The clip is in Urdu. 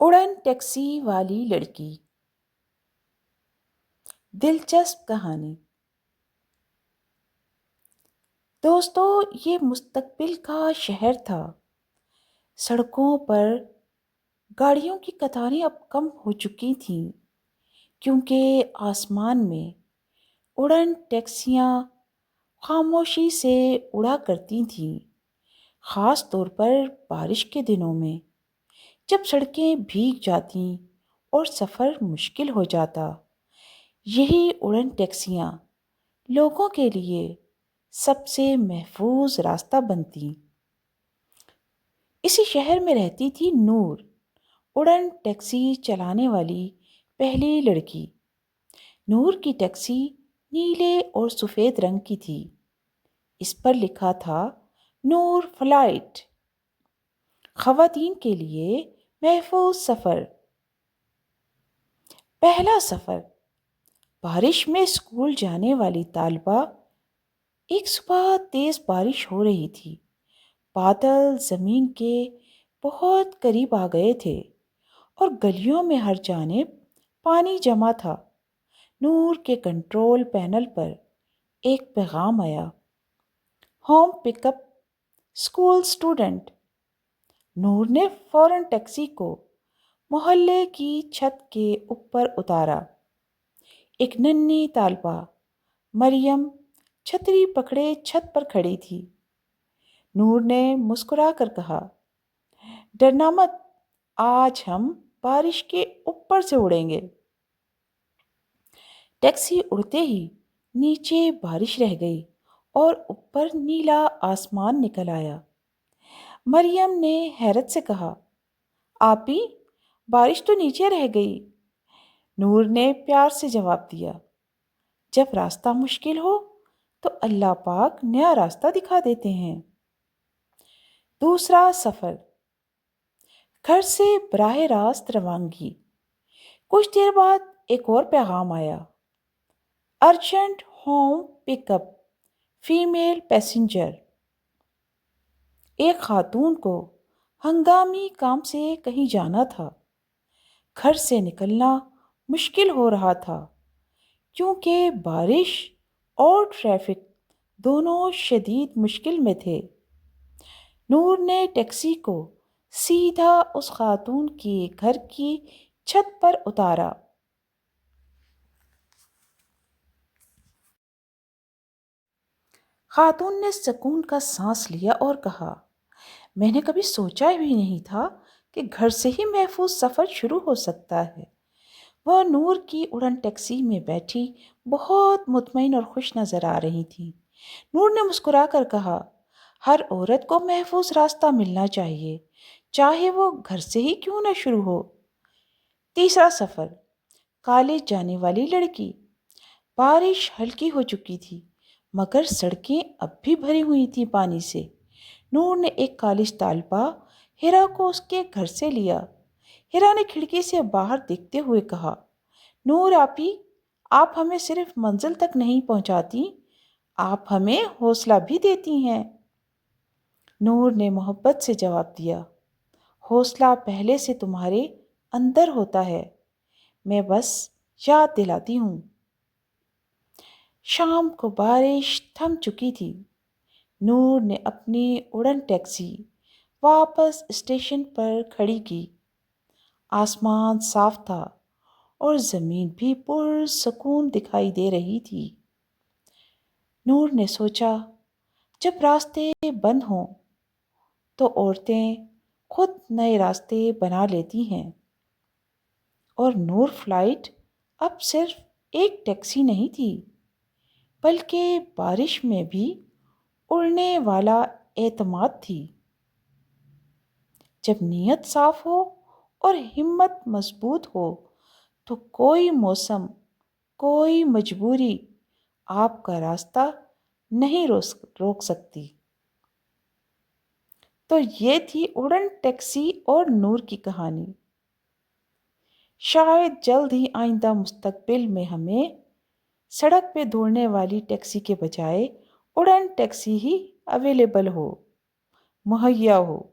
اڑن ٹیکسی والی لڑکی۔ دلچسپ کہانی۔ دوستو، یہ مستقبل کا شہر تھا۔ سڑکوں پر گاڑیوں کی قطاریں اب کم ہو چکی تھیں کیونکہ آسمان میں اڑن ٹیکسیاں خاموشی سے اڑا کرتی تھیں، خاص طور پر بارش کے دنوں میں جب سڑکیں بھیگ جاتیں اور سفر مشکل ہو جاتا۔ یہی اڑن ٹیکسیاں لوگوں کے لیے سب سے محفوظ راستہ بنتی۔ اسی شہر میں رہتی تھی نور، اڑن ٹیکسی چلانے والی پہلی لڑکی۔ نور کی ٹیکسی نیلے اور سفید رنگ کی تھی۔ اس پر لکھا تھا نور فلائٹ، خواتین کے لیے محفوظ سفر۔ پہلا سفر۔ بارش میں اسکول جانے والی طالبہ۔ ایک صبح تیز بارش ہو رہی تھی۔ بادل زمین کے بہت قریب آ گئے تھے اور گلیوں میں ہر جانب پانی جمع تھا۔ نور کے کنٹرول پینل پر ایک پیغام آیا، ہوم پک اپ اسکول اسٹوڈنٹ۔ نور نے فوراً ٹیکسی کو محلے کی چھت کے اوپر اتارا۔ ایک ننھی طالبہ مریم چھتری پکڑے چھت پر کھڑی تھی۔ نور نے مسکرا کر کہا، ڈرنا مت، آج ہم بارش کے اوپر سے اڑیں گے۔ ٹیکسی اڑتے ہی نیچے بارش رہ گئی اور اوپر نیلا آسمان نکل آیا۔ مریم نے حیرت سے کہا، آپی، بارش تو نیچے رہ گئی۔ نور نے پیار سے جواب دیا، جب راستہ مشکل ہو تو اللہ پاک نیا راستہ دکھا دیتے ہیں۔ دوسرا سفر۔ گھر سے براہ راست روانگی۔ کچھ دیر بعد ایک اور پیغام آیا، ارجنٹ ہوم پک اپ فیمیل پیسنجر۔ ایک خاتون کو ہنگامی کام سے کہیں جانا تھا۔ گھر سے نکلنا مشکل ہو رہا تھا کیونکہ بارش اور ٹریفک دونوں شدید مشکل میں تھے۔ نور نے ٹیکسی کو سیدھا اس خاتون کے گھر کی چھت پر اتارا۔ خاتون نے سکون کا سانس لیا اور کہا، میں نے کبھی سوچا بھی نہیں تھا کہ گھر سے ہی محفوظ سفر شروع ہو سکتا ہے۔ وہ نور کی اڑن ٹیکسی میں بیٹھی بہت مطمئن اور خوش نظر آ رہی تھی۔ نور نے مسکرا کر کہا، ہر عورت کو محفوظ راستہ ملنا چاہیے، چاہے وہ گھر سے ہی کیوں نہ شروع ہو۔ تیسرا سفر۔ کالج جانے والی لڑکی۔ بارش ہلکی ہو چکی تھی مگر سڑکیں اب بھی بھری ہوئی تھیں پانی سے۔ نور نے ایک کالج طالبہ ہیرا کو اس کے گھر سے لیا۔ ہیرا نے کھڑکی سے باہر دیکھتے ہوئے کہا، نور آپی، آپ ہمیں صرف منزل تک نہیں پہنچاتی، آپ ہمیں حوصلہ بھی دیتی ہیں۔ نور نے محبت سے جواب دیا، حوصلہ پہلے سے تمہارے اندر ہوتا ہے، میں بس یاد دلاتی ہوں۔ شام کو بارش تھم چکی تھی۔ نور نے اپنی اڑن ٹیکسی واپس اسٹیشن پر کھڑی کی۔ آسمان صاف تھا اور زمین بھی پرسکون دکھائی دے رہی تھی۔ نور نے سوچا، جب راستے بند ہوں تو عورتیں خود نئے راستے بنا لیتی ہیں۔ اور نور فلائٹ اب صرف ایک ٹیکسی نہیں تھی بلکہ بارش میں بھی اڑنے والا اعتماد تھی۔ جب نیت صاف ہو اور ہمت مضبوط ہو تو کوئی موسم، کوئی مجبوری آپ کا راستہ نہیں روک سکتی۔ تو یہ تھی اڑن ٹیکسی اور نور کی کہانی۔ شاید جلد ہی آئندہ مستقبل میں ہمیں سڑک پہ دوڑنے والی ٹیکسی کے بجائے اڑن ٹیکسی ہی اویلیبل ہو، مہیا ہو۔